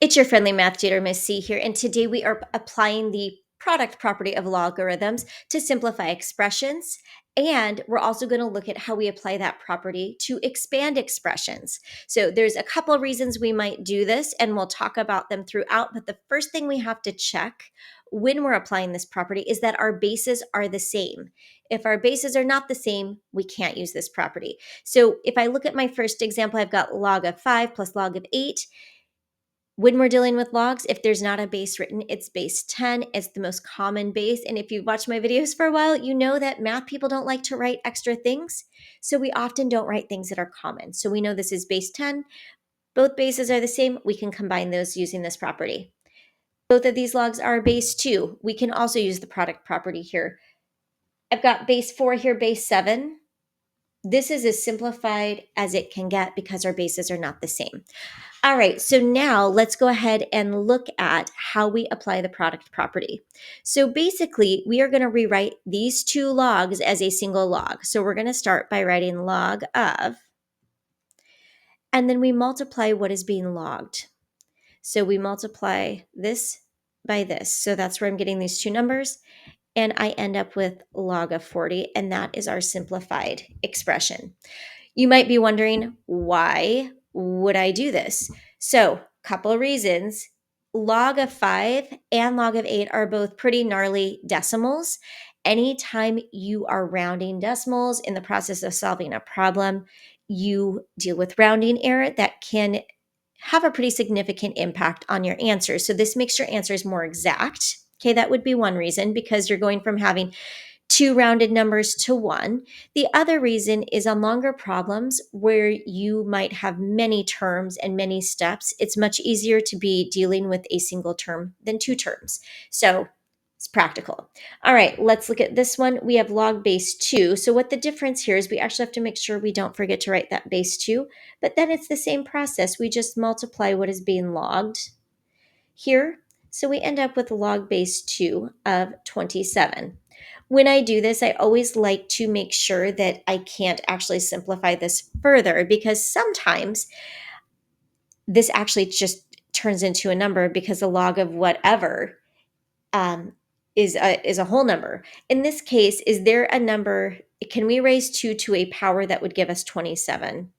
It's your friendly math tutor, Miss C here, and today we are applying the product property of logarithms to simplify expressions, and we're also going to look at how we apply that property to expand expressions. So there's a couple of reasons we might do this, and we'll talk about them throughout, but the first thing we have to check when we're applying this property is that our bases are the same. If our bases are not the same, we can't use this property. So if I look at my first example, I've got log of 5 plus log of 8. When we're dealing with logs, if there's not a base written, it's base 10. It's the most common base. And if you've watched my videos for a while, you know that math people don't like to write extra things. So we often don't write things that are common. So we know this is base 10. Both bases are the same. We can combine those using this property. Both of these logs are base 2. We can also use the product property here. I've got base 4 here, base 7. This is as simplified as it can get because our bases are not the same. All right, so now let's go ahead and look at how we apply the product property. So basically, we are going to rewrite these two logs as a single log. So we're going to start by writing log of, and then we multiply what is being logged. So we multiply this by this. So that's where I'm getting these two numbers, and I end up with log of 40, and that is our simplified expression. You might be wondering, why would I do this? So, couple of reasons. Log of 5 and log of 8 are both pretty gnarly decimals. Anytime you are rounding decimals in the process of solving a problem, you deal with rounding error that can have a pretty significant impact on your answers. So this makes your answers more exact. Okay, that would be one reason, because you're going from having two rounded numbers to one. The other reason is on longer problems where you might have many terms and many steps, it's much easier to be dealing with a single term than two terms. So it's practical. All right, let's look at this one. We have log base 2. So what the difference here is we actually have to make sure we don't forget to write that base 2, but then it's the same process. We just multiply what is being logged here. So we end up with log base 2 of 27. When I do this, I always like to make sure that I can't actually simplify this further, because sometimes this actually just turns into a number because the log of whatever is a whole number. In this case, is there a number? Can we raise 2 to a power that would give us 27?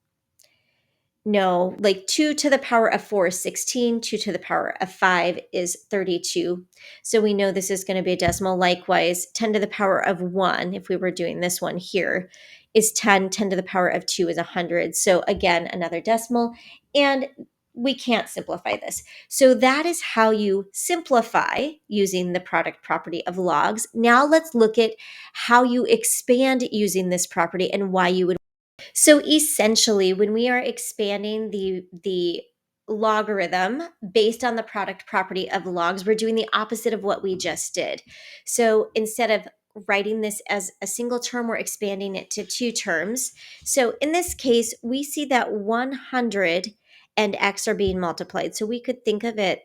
No, like 2 to the power of 4 is 16, 2 to the power of 5 is 32. So we know this is going to be a decimal. Likewise, 10 to the power of 1, if we were doing this one here, is 10. 10 to the power of 2 is 100. So again, another decimal, and we can't simplify this. So that is how you simplify using the product property of logs. Now let's look at how you expand using this property and why you would. So essentially, when we are expanding the logarithm based on the product property of logs, we're doing the opposite of what we just did. So instead of writing this as a single term, we're expanding it to two terms. So in this case, we see that 100 and x are being multiplied. So we could think of it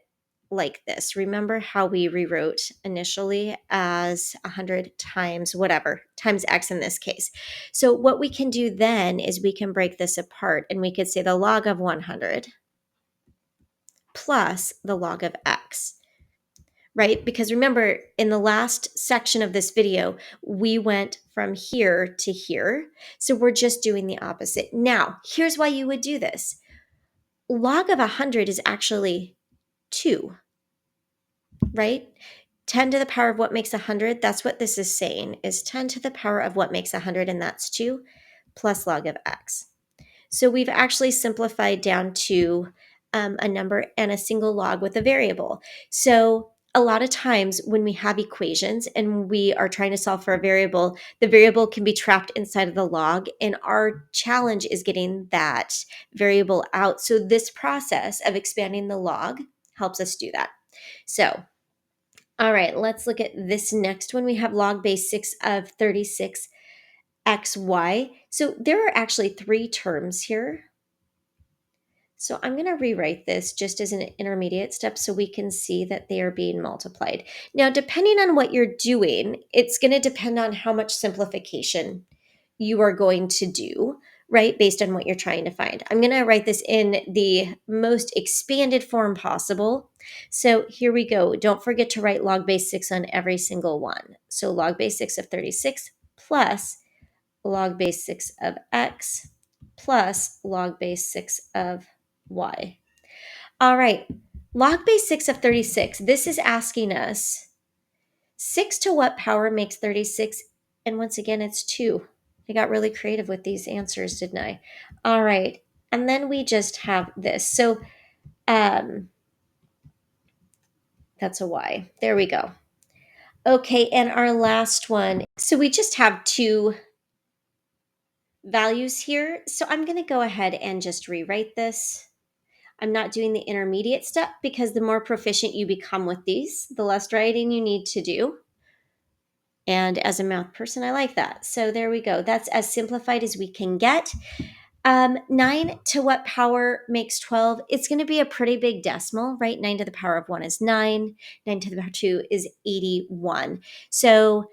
like this. Remember how we rewrote initially as 100 times whatever, times x in this case. So what we can do then is we can break this apart, and we could say the log of 100 plus the log of x, right? Because remember, in the last section of this video, we went from here to here. So we're just doing the opposite. Now, here's why you would do this. Log of 100 is actually 2, right? 10 to the power of what makes 100, that's what this is saying, is 10 to the power of what makes 100, and that's 2, plus log of x. So we've actually simplified down to a number and a single log with a variable. So a lot of times when we have equations and we are trying to solve for a variable, the variable can be trapped inside of the log, and our challenge is getting that variable out. So this process of expanding the log helps us do that. So all right, let's look at this next one. We have log base 6 of 36 xy. So there are actually three terms here. So I'm going to rewrite this just as an intermediate step so we can see that they are being multiplied. Now, depending on what you're doing, it's going to depend on how much simplification you are going to do, right? Based on what you're trying to find. I'm going to write this in the most expanded form possible. So here we go. Don't forget to write log base 6 on every single one. So log base 6 of 36 plus log base 6 of x plus log base 6 of y. All right, log base 6 of 36. This is asking us 6 to what power makes 36? And once again, it's 2. I got really creative with these answers, didn't I? All right. And then we just have this. So that's a y. There we go. Okay, and our last one. So we just have 2 values here. So I'm going to go ahead and just rewrite this. I'm not doing the intermediate step because the more proficient you become with these, the less writing you need to do. And as a math person, I like that. So there we go. That's as simplified as we can get. 9 to what power makes 12? It's going to be a pretty big decimal, right? 9 to the power of 1 is 9. 9 to the power of 2 is 81. So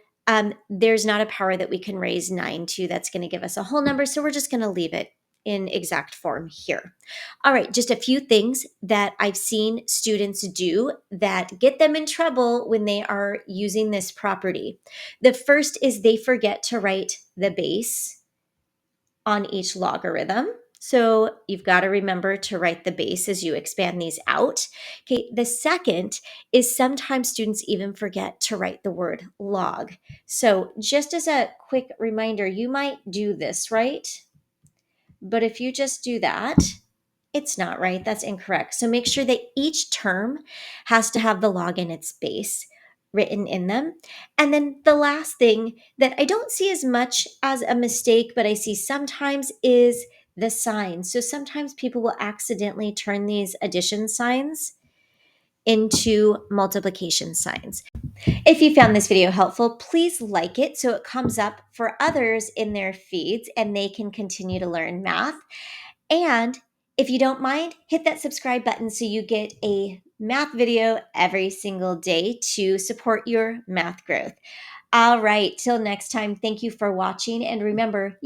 there's not a power that we can raise 9 to that's going to give us a whole number. So we're just going to leave it in exact form here. All right, just a few things that I've seen students do that get them in trouble when they are using this property. The first is they forget to write the base on each logarithm. So you've got to remember to write the base as you expand these out. Okay, the second is sometimes students even forget to write the word log. So just as a quick reminder, you might do this, right? But if you just do that, it's not right. That's incorrect. So make sure that each term has to have the log in its base written in them. And then the last thing that I don't see as much as a mistake, but I see sometimes is the sign. So sometimes people will accidentally turn these addition signs into multiplication signs. If you found this video helpful, please like it so it comes up for others in their feeds and they can continue to learn math. And if you don't mind, hit that subscribe button so you get a math video every single day to support your math growth. All right, till next time, thank you for watching. And remember,